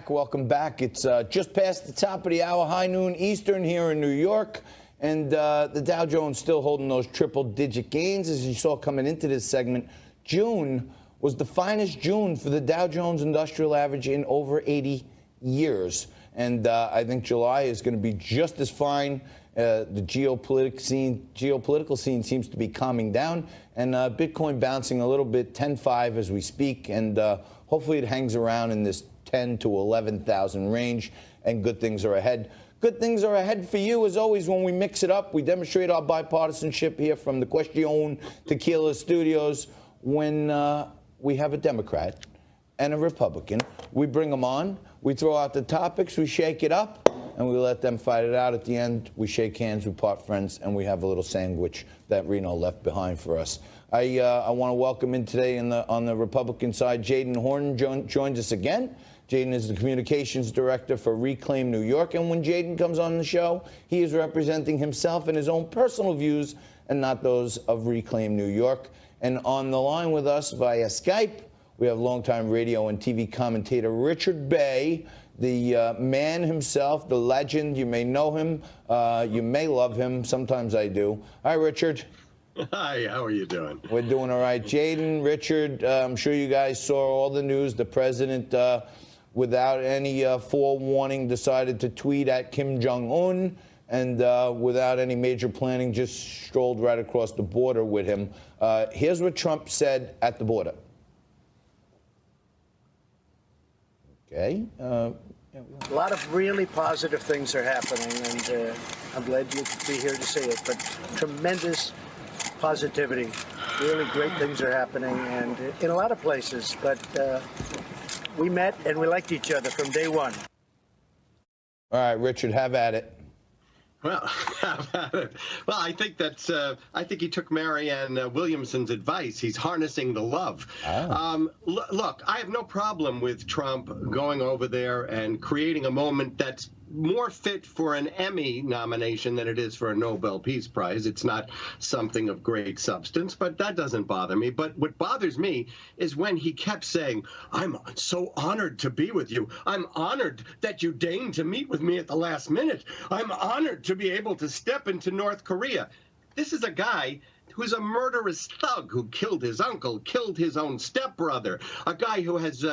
back. Welcome back. It's just past the top of the hour, high noon Eastern here in New York. And the Dow Jones still holding those triple-digit gains. As you saw coming into this segment, June was the finest June for the Dow Jones Industrial Average in over 80 years. And I think July is going to be just as fine. The geopolitical scene seems to be calming down, and Bitcoin bouncing a little bit, 10.5 as we speak, and hopefully it hangs around in this 10 to 11,000 range, and good things are ahead. Good things are ahead for you, as always, when we mix it up. We demonstrate our bipartisanship here from the Question Tequila Studios. When we have a Democrat and a Republican, we bring them on, we throw out the topics, we shake it up, and we let them fight it out. At the end, we shake hands, we part friends, and we have a little sandwich that Reno left behind for us. I want to welcome in today on the Republican side, Jadan Horyn joins us again. Jadan is the communications director for Reclaim New York, and when Jadan comes on the show, he is representing himself and his own personal views and not those of Reclaim New York. And on the line with us via Skype, we have longtime radio and TV commentator Richard Bay, the man himself, the legend. You may know him. You may love him. Sometimes I do. Hi, Richard. Hi, how are you doing? We're doing all right. Jadan, Richard, I'm sure you guys saw all the news. The president, without any forewarning, decided to tweet at Kim Jong-un, and without any major planning, just strolled right across the border with him. Here's what Trump said at the border. Okay. A lot of really positive things are happening, and I'm glad you could be here to see it. But tremendous positivity, really great things are happening, and in a lot of places. But we met and we liked each other from day one. All right, Richard, have at it. Well, I think that's. I think he took Marianne Williamson's advice. He's harnessing the love. Oh. Look, I have no problem with Trump going over there and creating a moment that's more fit for an Emmy nomination than it is for a Nobel Peace Prize. It's not something of great substance, but that doesn't bother me. But what bothers me is when he kept saying, "I'm so honored to be with you. I'm honored that you deigned to meet with me at the last minute. I'm honored to be able to step into North Korea." This is a guy who's a murderous thug who killed his uncle, killed his own stepbrother, a guy who has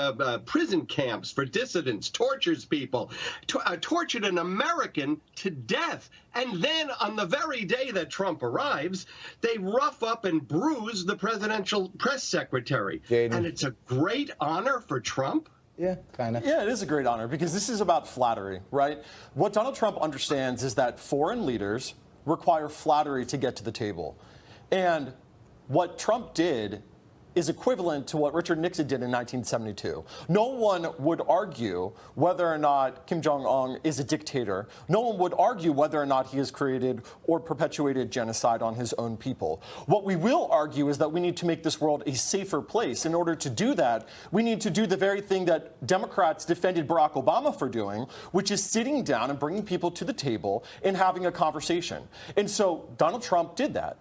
prison camps for dissidents, tortures people, tortured an American to death. And then on the very day that Trump arrives, they rough up and bruise the presidential press secretary. Jadan. And it's a great honor for Trump. Yeah, kind of. Yeah, it is a great honor because this is about flattery, right? What Donald Trump understands is that foreign leaders require flattery to get to the table. And what Trump did is equivalent to what Richard Nixon did in 1972. No one would argue whether or not Kim Jong-un is a dictator. No one would argue whether or not he has created or perpetuated genocide on his own people. What we will argue is that we need to make this world a safer place. In order to do that, we need to do the very thing that Democrats defended Barack Obama for doing, which is sitting down and bringing people to the table and having a conversation. And so Donald Trump did that.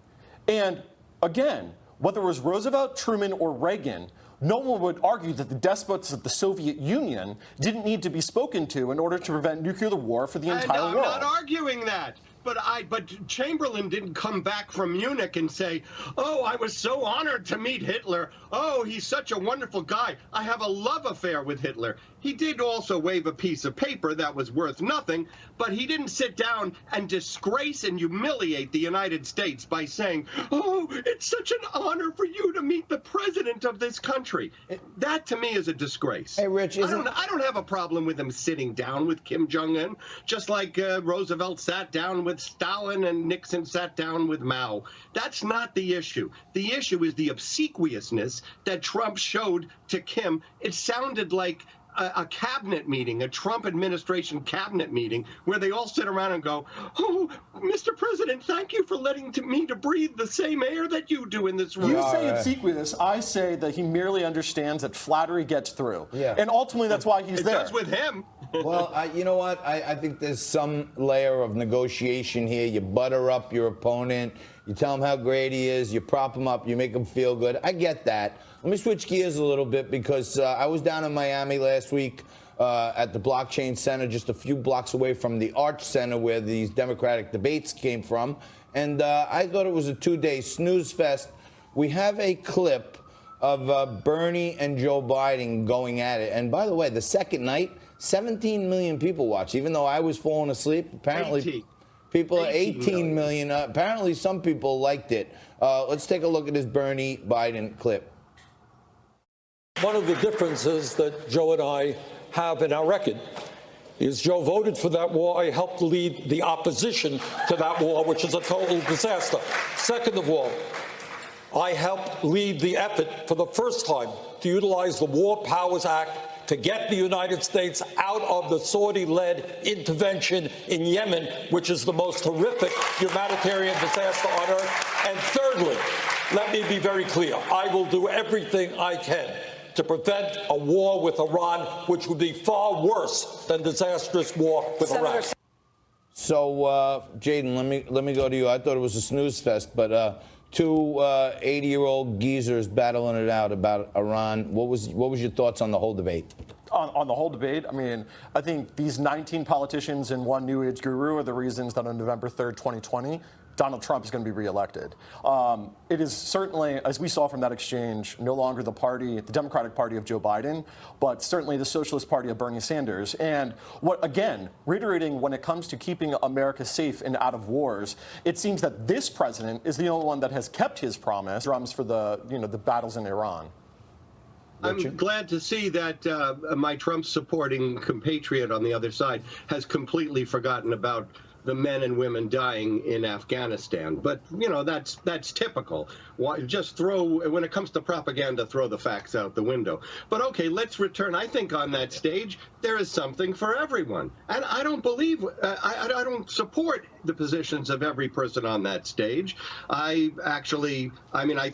And again, whether it was Roosevelt, Truman, or Reagan, no one would argue that the despots of the Soviet Union didn't need to be spoken to in order to prevent nuclear war for the entire world. I'm not arguing that. But Chamberlain didn't come back from Munich and say, "Oh, I was so honored to meet Hitler. Oh, he's such a wonderful guy. I have a love affair with Hitler." He did also wave a piece of paper that was worth nothing, but he didn't sit down and disgrace and humiliate the United States by saying, "Oh, it's such an honor for you to meet the president of this country." That, to me, is a disgrace. Hey, Rich, I don't have a problem with him sitting down with Kim Jong-un, just like Roosevelt sat down with Stalin and Nixon sat down with Mao. That's not the issue. The issue is the obsequiousness that Trump showed to Kim. It sounded like a cabinet meeting, a Trump administration cabinet meeting, where they all sit around and go, "Oh, Mr. President, thank you for letting me to breathe the same air that you do in this room." You say obsequious. I say that he merely understands that flattery gets through. Yeah. And ultimately, that's why he's there. It does with him. Well, you know what? I think there's some layer of negotiation here. You butter up your opponent. You tell him how great he is. You prop him up. You make him feel good. I get that. Let me switch gears a little bit because I was down in Miami last week at the Blockchain Center, just a few blocks away from the Arch Center where these Democratic debates came from. And I thought it was a two-day snooze fest. We have a clip of Bernie and Joe Biden going at it. And by the way, the second night, 17 million people watched, even though I was falling asleep. Apparently, 18 million. Apparently, some people liked it. Let's take a look at this Bernie Biden clip. One of the differences that Joe and I have in our record is Joe voted for that war. I helped lead the opposition to that war, which is a total disaster. Second of all, I helped lead the effort for the first time to utilize the War Powers Act to get the United States out of the Saudi-led intervention in Yemen, which is the most horrific humanitarian disaster on earth. And thirdly, let me be very clear, I will do everything I can to prevent a war with Iran, which would be far worse than disastrous war with Iraq. So, Jadan, let me go to you. I thought it was a snooze fest, but two 80-year-old geezers battling it out about Iran. What was your thoughts on the whole debate? On the whole debate, I mean, I think these 19 politicians and one new age guru are the reasons that on November 3rd, 2020, Donald Trump is going to be reelected. It is certainly, as we saw from that exchange, no longer the Democratic Party of Joe Biden, but certainly the Socialist Party of Bernie Sanders. And again, reiterating when it comes to keeping America safe and out of wars, it seems that this president is the only one that has kept his promise for the battles in Iran. I'm glad to see that my Trump-supporting compatriot on the other side has completely forgotten about the men and women dying in Afghanistan. But, that's typical. Just when it comes to propaganda, throw the facts out the window. But, okay, let's return. I think on that stage, there is something for everyone. And I don't I don't support the positions of every person on that stage. I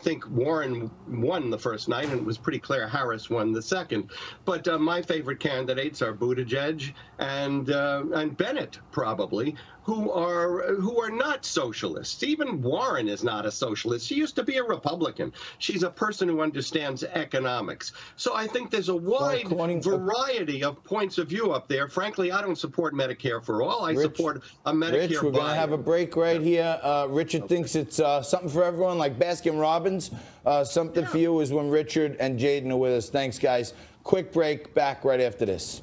think Warren won the first night, and it was pretty clear Harris won the second. But my favorite candidates are Buttigieg and Bennett, probably, who are not socialists. Even Warren is not a socialist. She used to be a Republican. She's a person who understands economics. So I think there's a wide variety of points of view up there. Frankly, I don't support Medicare for all. I support a Medicare Rich, we're going to have a break right here. Richard thinks it's something for everyone, like Baskin-Robbins. Something for you is when Richard and Jadan are with us. Thanks, guys. Quick break. Back right after this.